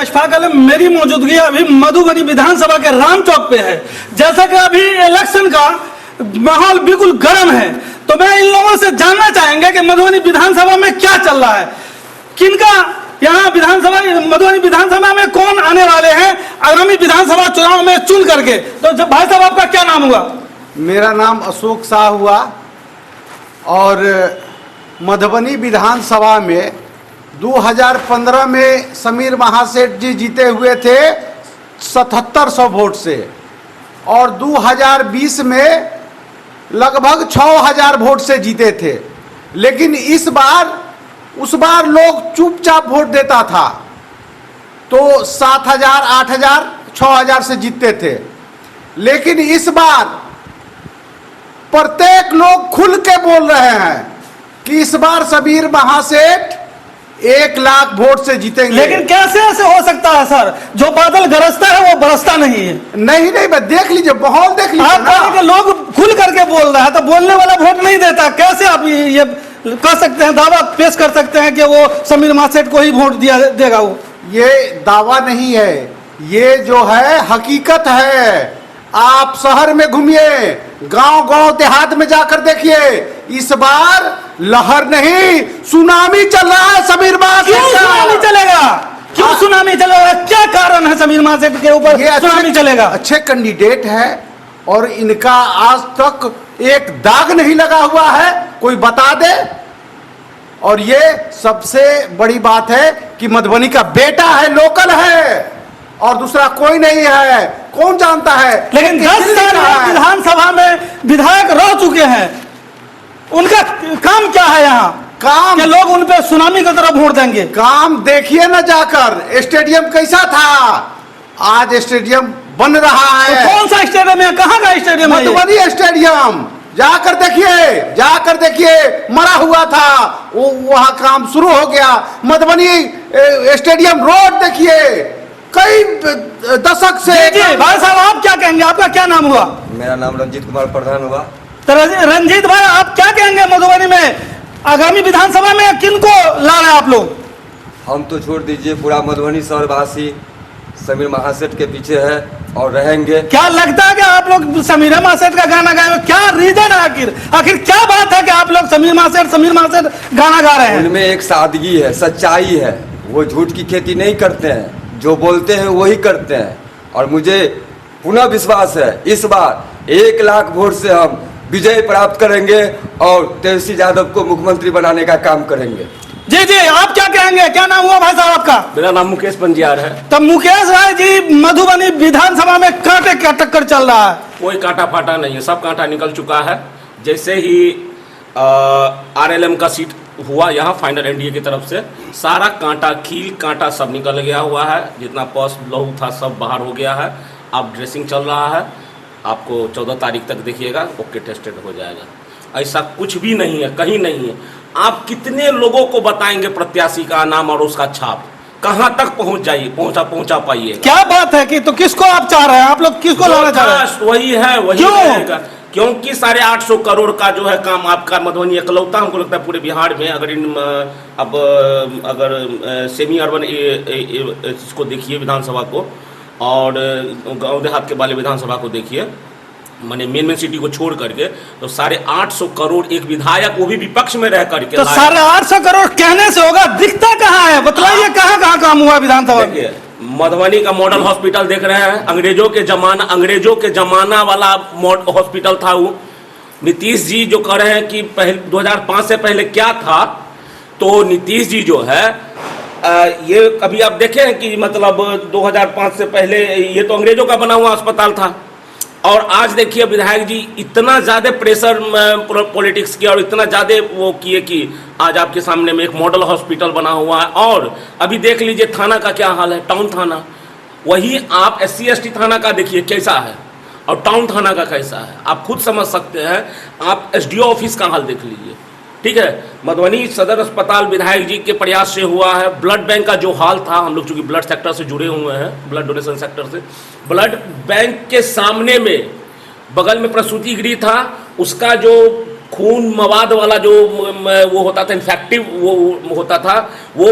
अशफाक आलम, मेरी मौजूदगी अभी मधुबनी विधानसभा के राम चौक पे है। जैसा कि अभी इलेक्शन का माहौल बिल्कुल गर्म है, तो मैं इन लोगों से जानना चाहेंगे कि मधुबनी विधानसभा में क्या चल रहा है, किनका यहाँ विधानसभा मधुबनी विधानसभा में कौन आने वाले हैं आगामी विधानसभा चुनाव में चुन करके। तो जब भाई साहब आपका क्या नाम हुआ? मेरा नाम अशोक शाह हुआ और मधुबनी विधानसभा में 2015 में समीर महासेठ जी जीते हुए थे 7700 वोट से, और 2020 में लगभग 6000 वोट से जीते थे। लेकिन इस बार उस बार लोग चुपचाप वोट देता था, तो 7000, 8000, 6000 से जीतते थे। लेकिन इस बार प्रत्येक लोग खुल के बोल रहे हैं कि इस बार समीर महासेठ 1 लाख वोट से जीतेंगे। लेकिन कैसे ऐसे हो सकता है सर? जो बादल गरजता है वो बरसता नहीं है। नहीं, बस देख लीजिए, माहौल देख लीजिए आप लोग खुल करके बोल रहा है, तो बोलने वाला वोट नहीं देता। कैसे आप ये कर सकते हैं, दावा पेश कर सकते हैं कि वो समीर महासेठ को ही वोट देगा? वो ये दावा नहीं है, ये जो है हकीकत है। आप शहर में घूमिए, गांव देहात में जाकर देखिए, इस बार लहर नहीं सुनामी चल रहा है समीर महासेठ। क्यों सुनामी चलेगा? क्यों सुनामी चलेगा? क्या कारण है समीर महासेठ के ऊपर सुनामी चलेगा? अच्छे कैंडिडेट है और इनका आज तक एक दाग नहीं लगा हुआ है, कोई बता दे। और ये सबसे बड़ी बात है कि मधुबनी का बेटा है, लोकल है, और दूसरा कोई नहीं है। कौन जानता है? लेकिन 10 साल विधानसभा में विधायक रह चुके हैं, उनका काम क्या है यहाँ? काम कि लोग उन पे सुनामी की तरफ वोट देंगे? काम देखिए ना जाकर, स्टेडियम कैसा था, आज स्टेडियम बन रहा है। तो कौन सा स्टेडियम है? कहाँ का स्टेडियम है? मधुबनी स्टेडियम जाकर देखिए, मरा हुआ था, वो वहां काम शुरू हो गया। मधुबनी स्टेडियम रोड देखिए, कई दशक से। जी भाई साहब, आप क्या कहेंगे? आपका क्या नाम हुआ? मेरा नाम रंजीत कुमार प्रधान हुआ। तो रंजीत भाई, आप क्या कहेंगे? मधुबनी में आगामी विधानसभा में किनको ला रहे हैं आप लोग? हम तो छोड़ दीजिए, पूरा मधुबनी शहरवासी समीर महासेठ के पीछे है और रहेंगे। क्या लगता है कि आप लोग समीर महासेठ का गाना गाए? क्या रीजन है? आखिर क्या बात है कि आप लोग समीर महासेठ गाना गा रहे हैं? उनमें एक सादगी है, सच्चाई है। वो झूठ की खेती नहीं करते हैं, जो बोलते हैं वही करते हैं। और मुझे पुनः विश्वास है, इस बार 1 लाख वोट से हम विजय प्राप्त करेंगे और तेजस्वी यादव को मुख्यमंत्री बनाने का काम करेंगे। जी जी, आप क्या कहेंगे? क्या नाम हुआ भाई साहब आपका? मेरा नाम मुकेश पंजियार है। तो मुकेश भाई जी, मधुबनी विधानसभा में कांटे का टक्कर चल रहा है। कोई कांटा फाटा नहीं है, सब कांटा निकल चुका है। जैसे ही RLM का सीट हुआ यहाँ फाइनल एनडीए की तरफ से, सारा कांटा, कील कांटा सब निकल गया हुआ है। जितना पॉस लहू था सब बाहर हो गया है। अब ड्रेसिंग चल रहा है, आपको 14 तारीख तक देखिएगा, ओके टेस्टेड हो जाएगा। ऐसा कुछ भी नहीं है, कहीं नहीं है। आप कितने लोगों को बताएंगे प्रत्याशी का नाम और उसका छाप? कहां तक पहुंचा पाइए? क्या बात है कि तो किसको आप चाह रहे हैं? आप लोग किसको लाना चाह रहे हैं? वही है, वही रहेगा। क्योंकि 850 करोड़ का जो है काम आपका मधुबनी इकलौता हमको लगता है पूरे बिहार में। अगर सेमी अर्बन इसको देखिए विधानसभा को, और गांव देहात के वाले विधानसभा को देखिए, माने मेन सिटी को छोड़ करके, तो 850 करोड़ एक विधायक, वो भी विपक्ष में रह करके। तो 850 करोड़ कहने से होगा, दिखता कहाँ है? बतलाइए कहाँ काम हुआ विधानसभा में? मधुबनी का मॉडल हॉस्पिटल देख रहे हैं, अंग्रेजों के जमाना वाला हॉस्पिटल था वो। नीतीश जी जो कह रहे हैं कि 2005 से पहले क्या था, तो नीतीश जी जो है ये कभी आप देखें कि मतलब 2005 से पहले ये तो अंग्रेजों का बना हुआ अस्पताल था। और आज देखिए विधायक जी इतना ज़्यादा प्रेशर पॉलिटिक्स किया और इतना ज़्यादा वो किए कि आज आपके सामने में एक मॉडल हॉस्पिटल बना हुआ है। और अभी देख लीजिए थाना का क्या हाल है, टाउन थाना। वही आप SC ST थाना का देखिए कैसा है और टाउन थाना का कैसा है, आप खुद समझ सकते हैं। आप SDO ऑफिस का हाल देख लीजिए, ठीक है। मधुबनी सदर अस्पताल विधायक जी के प्रयास से हुआ है। ब्लड बैंक का जो हाल था, हम लोग चूंकि ब्लड सेक्टर से जुड़े हुए हैं, ब्लड डोनेशन सेक्टर से, ब्लड बैंक के सामने में बगल में प्रसूति गृह था, उसका जो खून मवाद वाला जो वो होता था, इन्फेक्टिव वो होता था, वो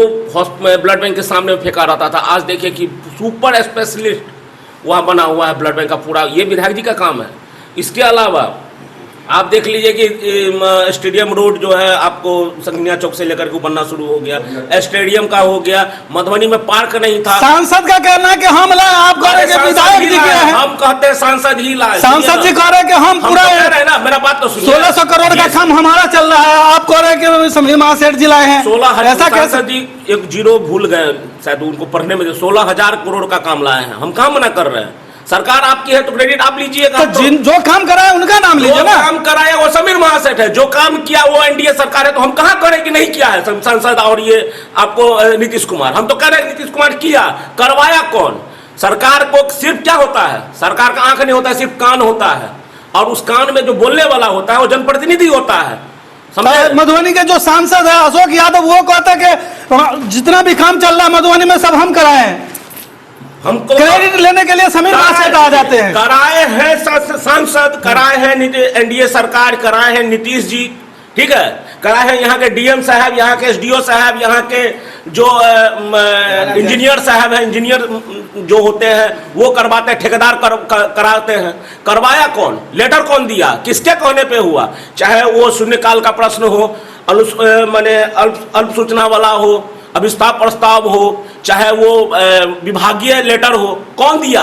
ब्लड बैंक के सामने फेंका रहता था। आज देखिए कि सुपर स्पेशलिस्ट वहाँ बना हुआ है ब्लड बैंक का पूरा, ये विधायक जी का काम है। इसके अलावा आप देख लीजिए कि स्टेडियम रोड जो है आपको संगनिया चौक से लेकर के बनना शुरू हो गया, स्टेडियम का हो गया। मधुबनी में पार्क नहीं था। सांसद का कहना है कि हम लाए, आप कह रहे हैं कि विधायक जी के हैं। हम कहते हैं सांसद ही लाए। सांसद जी कह रहे हैं कि हम पूरा कह रहे हैं ना, मेरा बात तो सुनिए। 1600 करोड़ का काम हमारा चल रहा है, आप कह रहे हैं कि समीर महासेठ जी लाए हैं। 16 ऐसा कैसे? सांसद जी एक जीरो भूल गए शायद, उनको पढ़ने में 16,000 करोड़ का काम लाए हैं। हम कहाँ मना कर रहे हैं? सरकार आपकी है तो क्रेडिट आप लीजिएगा। तो जिन जो काम करा है उनका नाम लीजिए जो ना। काम कराया वो समीर महासेठ है, जो काम किया वो एनडीए सरकार है। तो हम कहां करें कि नहीं किया है सांसद और ये आपको नीतीश कुमार? हम तो कह रहे हैं नीतीश कुमार किया, करवाया कौन? सरकार को सिर्फ क्या होता है, सरकार का आंख नहीं होता है, सिर्फ कान होता है, और उस कान में जो बोलने वाला होता है वो जनप्रतिनिधि होता है। तो मधुबनी के जो सांसद है अशोक यादव, वो कहते हैं कि जितना भी काम चल रहा है मधुबनी में सब हम कराए हैं। हमको क्रेडिट लेने के लिए समीर महासेठ आ जाते हैं। कराए हैं सांसद, कराए हैं एनडीए सरकार, कराए हैं नीतीश जी, ठीक है, कराए हैं यहाँ के डीएम साहब, यहाँ के एसडीओ साहब, यहाँ के जो इंजीनियर साहब हैं, इंजीनियर जो होते हैं वो करवाते हैं, ठेकेदार कराते हैं। करवाया कौन? लेटर कौन दिया? किसके कहने पे हुआ? चाहे वो शून्यकाल का प्रश्न हो, माने अल्प सूचना वाला हो, अभिस्ताप प्रस्ताव हो, चाहे वो विभागीय लेटर हो, कौन दिया?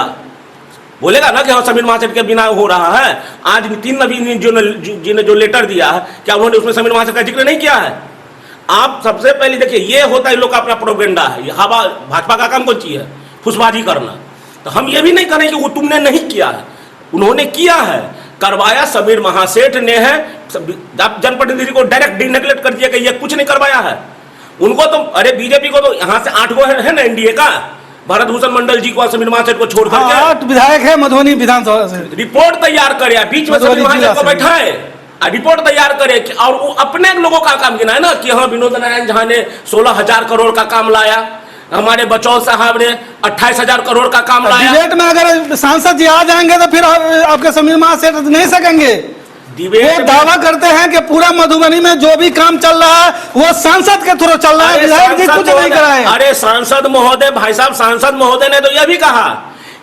बोलेगा ना कि हाँ समीर महासेठ के बिना हो रहा है। आज 3 नवीन जिन्हें जो लेटर दिया है, क्या उन्होंने उसमें समीर महासेठ का जिक्र नहीं किया है? आप सबसे पहले देखिए, ये होता है इन लोग का अपना प्रोपेगेंडा है। ये हवा, भाजपा का काम कौन चीज है? फुसबाजी करना। तो हम ये भी नहीं करें कि वो तुमने नहीं किया है, उन्होंने किया है, करवाया समीर महासेठ ने है। जनप्रतिनिधि को डायरेक्ट डिनेग्लेक्ट कर दिया कि ये कुछ नहीं करवाया है। उनको तो, अरे बीजेपी को तो यहाँ से 8 गो है ना एनडीए का, भरत भूषण मंडल जी को, समीर महासेठ को छोड़ करके 8 विधायक है मधुबनी विधानसभा से। रिपोर्ट तैयार करे, बीच में समीर महासेठ को बैठाए, रिपोर्ट तैयार करे कि, और वो अपने लोगों का काम गिना है ना कि हाँ विनोद नारायण झा ने 16,000 करोड़ का काम लाया, हमारे बचौल साहब ने 28,000 करोड़ का काम लाया। डिबेट में अगर सांसद जी आ जाएंगे तो फिर आपके समीर महासेठ नहीं सकेंगे। वो दावा करते हैं कि पूरा मधुबनी में जो भी काम चल रहा है वो सांसद के थ्रू चल रहा है, विधायक जी कुछ नहीं कराए। अरे सांसद महोदय, भाई साहब सांसद महोदय ने तो यह भी कहा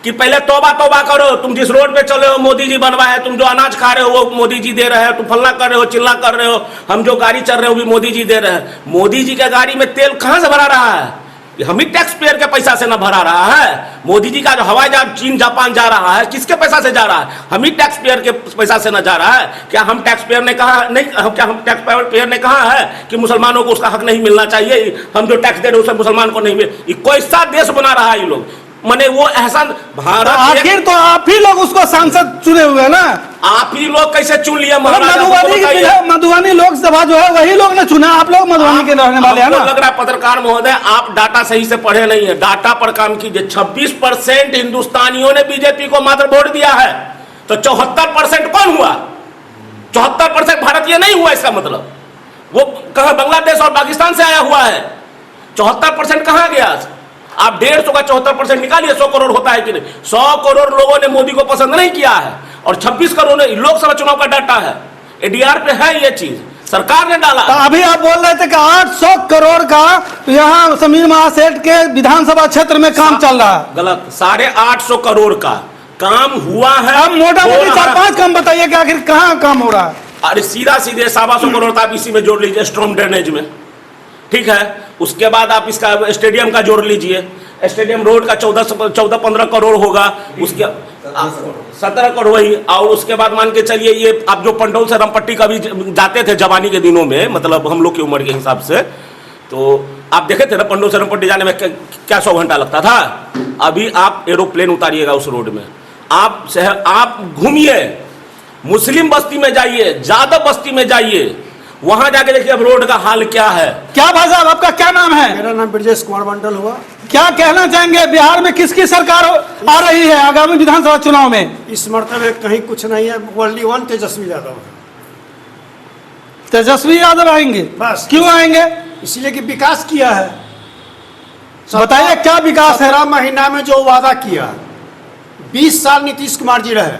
कि पहले तौबा तौबा करो, तुम जिस रोड पे चले हो मोदी जी बनवाए, तुम जो अनाज खा रहे हो वो मोदी जी दे रहे हैं, तुम फलना कर रहे हो, चिल्ला कर रहे हो, हम जो गाड़ी चल रहे हो भी मोदी जी दे रहे हैं। मोदी जी के गाड़ी में तेल कहां से भरा रहा है? हम ही टैक्स पेयर के पैसा से ना भरा रहा है। मोदी जी का जो हवाई जहाज चीन जापान जा रहा है, किसके पैसा से जा रहा है? हम ही टैक्स पेयर के पैसा से ना जा रहा है। क्या हम टैक्स पेयर ने कहा नहीं, क्या हम टैक्स पेयर ने कहा है कि मुसलमानों को उसका हक नहीं मिलना चाहिए, हम जो टैक्स दे रहे हैं उससे मुसलमान को नहीं मिले? कोई सा देश बना रहा है ये लोग, माने वो एहसान भारत। आखिर तो आप ही लोग उसको सांसद चुने हुए ना, आप ही लोग कैसे चुन लिया? मधुबनी लोकसभा जो है वही लोग ने चुना, आप लोग मधुबनी के रहने वाले हैं ना। लग रहा है पत्रकार महोदय आप डाटा सही से पढ़े नहीं है, डाटा पर काम कीजिए। 26% हिंदुस्तानियों ने बीजेपी को मात्र वोट दिया है, तो 74% कौन हुआ? 74% भारतीय नहीं हुआ। इसका मतलब वो कहा बांग्लादेश और पाकिस्तान से आया हुआ है। 74% कहां गया? आप 150 का 74% निकालिए, 100 करोड़ होता है कि नहीं? 100 करोड़ लोगों ने मोदी को पसंद नहीं किया है, और 26 करोड़ लोकसभा चुनाव का डाटा है, एडीआर पे है ये चीज, सरकार ने डाला। तो अभी आप बोल रहे थे कि 800 करोड़ का यहाँ समीर महासेठ के विधानसभा क्षेत्र में काम चल रहा है। गलत, 850 करोड़ का काम हुआ है। अब मोटा मोटी 4-5 काम बताइए कि आखिर कहाँ काम हो रहा है? अरे सीधा सीधे 125 करोड़ का आप इसी में जोड़ लीजिए, स्ट्रॉम ड्रेनेज में, ठीक है। उसके बाद आप इसका स्टेडियम का जोड़ लीजिए, स्टेडियम रोड का 14-15 करोड़ होगा, उसके 17 करोड़ वही। और उसके बाद मान के चलिए ये आप जो पंडौल से रामपट्टी का भी जाते थे जवानी के दिनों में, मतलब हम लोग की उम्र के हिसाब से, तो आप देखे थे ना पंडौल से रामपट्टी जाने में क्या 100 घंटा लगता था। अभी आप एरोप्लेन उतारिएगा उस रोड में, आप घूमिए, मुस्लिम बस्ती में जाइए, जादव बस्ती में जाइए, वहां जाके देखिए अब रोड का हाल क्या है। क्या भाई साहब आपका क्या नाम है? मेरा नाम ब्रजेश कुमार मंडल हुआ। क्या कहना चाहेंगे, बिहार में किसकी सरकार आ रही है आगामी विधानसभा चुनाव में? इस मर्तबे कहीं कुछ नहीं है, ओनली वन तेजस्वी यादव है। तेजस्वी यादव आएंगे? बस। क्यों आएंगे? इसलिए कि विकास किया है। बताइए क्या विकास है? 17 महीना में जो वादा किया, 20 साल नीतीश कुमार जी रहे,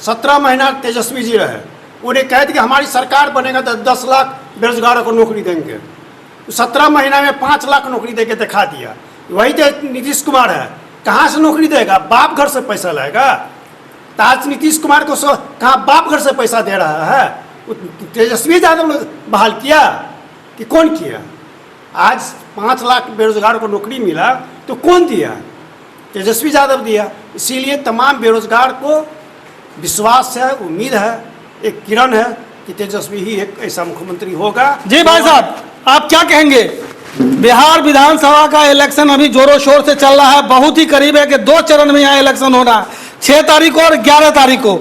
17 महीना तेजस्वी जी रहे, उन्हें कह दिया कि हमारी सरकार बनेगा तो 10 लाख बेरोजगारों को नौकरी देंगे। 17 महीना में 5 लाख नौकरी देके दिखा दिया। वही तो नीतीश कुमार है, कहाँ से नौकरी देगा? बाप घर से पैसा लाएगा। तो आज नीतीश कुमार को कहाँ बाप घर से पैसा दे रहा है? तेजस्वी यादव ने बहाल किया कि कौन किया? आज 5 लाख बेरोजगारों को नौकरी मिला तो कौन दिया? तेजस्वी यादव दिया। इसीलिए तमाम बेरोजगार को विश्वास है, उम्मीद है, एक किरण है कि तेजस्वी ही एक ऐसा मुख्यमंत्री होगा। जी भाई साहब, आप क्या कहेंगे? बिहार विधानसभा का इलेक्शन अभी जोरों शोर से चल रहा है, बहुत ही करीब है कि 2 चरण में यहाँ इलेक्शन होना है, 6 तारीख को और 11 तारीख को।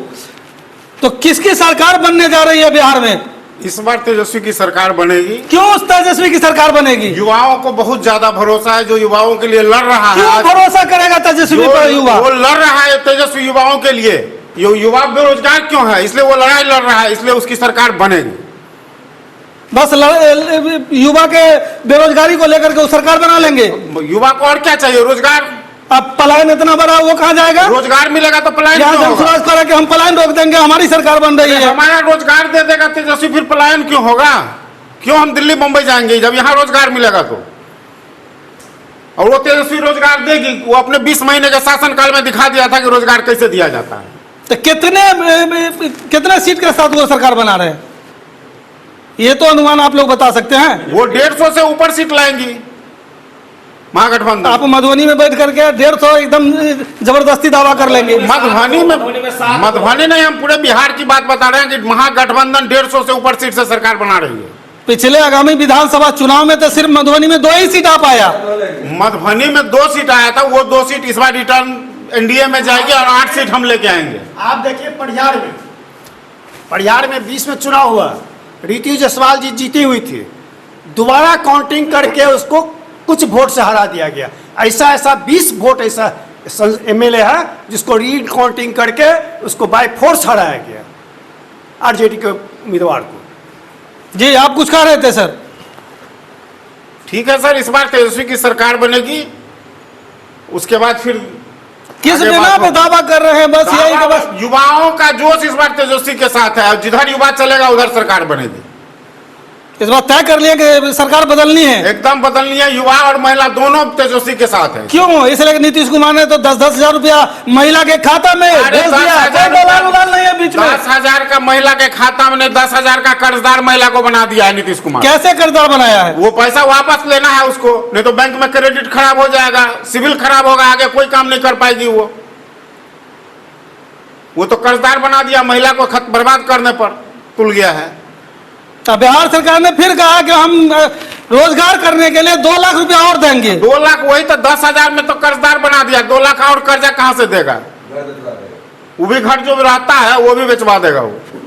तो किसकी सरकार बनने जा रही है बिहार में? इस बार तेजस्वी की सरकार बनेगी। क्यों उस तेजस्वी की सरकार बनेगी? युवाओं को बहुत ज्यादा भरोसा है, जो युवाओं के लिए लड़ रहा क्यों है। भरोसा करेगा तेजस्वी पर युवा? वो लड़ रहा है तेजस्वी युवाओं के लिए। ये युवा बेरोजगार क्यों है, इसलिए वो लड़ाई लड़ रहा है, इसलिए उसकी सरकार बनेगी। बस युवा के बेरोजगारी को लेकर के वो सरकार बना लेंगे। युवा को और क्या चाहिए? रोजगार। अब पलायन इतना बड़ा, वो कहाँ जाएगा? रोजगार मिलेगा तो पलायन क्यों होगा? जनसुराज करा कि हम पलायन रोक देंगे, हमारी सरकार बन रही है। हमारा रोजगार दे देगा तेजस्वी, फिर पलायन क्यों होगा? क्यों हम दिल्ली मुंबई जाएंगे जब यहाँ रोजगार मिलेगा तो? और वो तेजस्वी रोजगार देगी। वो अपने 20 महीने के शासनकाल में दिखा दिया था कि रोजगार कैसे दिया जाता है। तो कितने सीट के साथ वो सरकार बना रहे हैं, ये तो अनुमान आप लोग बता सकते हैं? वो 150 से ऊपर सीट लाएंगी महागठबंधन। आप मधुबनी में बैठ करके 150 एकदम जबरदस्ती दावा कर लेंगे। मधुबनी नहीं, हम पूरे बिहार की बात बता रहे हैं कि महागठबंधन 150 से ऊपर सीट से सरकार बना रही है। पिछले आगामी विधानसभा चुनाव में तो सिर्फ मधुबनी में 2 ही सीट आ पाया। मधुबनी में 2 सीट आया था, वो 2 सीट इस बार रिटर्न एनडीए में जाएगी और 8 सीट हम लेके आएंगे। आप देखिए परिहार में 20 में चुनाव हुआ, रीति जायसवाल जी जीती हुई थी, दोबारा काउंटिंग करके उसको कुछ वोट से हरा दिया गया। ऐसा 20 वोट ऐसा एमएलए है जिसको री काउंटिंग करके उसको बाय फोर्स हराया गया आरजेडी के उम्मीदवार को। जी आप कुछ कह रहे थे सर? ठीक है सर, इस बार तेजस्वी की सरकार बनेगी, उसके बाद फिर किस बिना पे दावा कर रहे हैं? बस यही, बस युवाओं का जोश इस बार तेजस्वी के साथ है, और जिधर युवा चलेगा उधर सरकार बनेगी। इस बात तय कर लिया कि सरकार बदलनी है, एकदम बदलनी है। युवा और महिला दोनों तेजस्वी के साथ है। क्यों? इसलिए नीतीश कुमार ने तो 10-10 हजार रुपया महिला के खाता में भेज दिया। 10,000 नहीं है बीच में, 10,000 का महिला के खाता में, 10,000 का कर्जदार महिला को बना दिया है नीतीश कुमार। कैसे कर्जदार बनाया है? वो पैसा वापस लेना है उसको, नहीं तो बैंक में क्रेडिट खराब हो जाएगा, सिविल खराब होगा, आगे कोई काम नहीं कर पाएगी। वो तो कर्जदार बना दिया, महिला को बर्बाद करने पर तुल गया है। तो बिहार सरकार ने फिर कहा कि हम रोजगार करने के लिए 2 लाख रुपया और देंगे। 2 लाख, वही तो 10,000 में तो कर्जदार बना दिया। 2 लाख और कर्जा कहाँ से देगा? वो भी घर जो रहता है वो भी बेचवा देगा वो।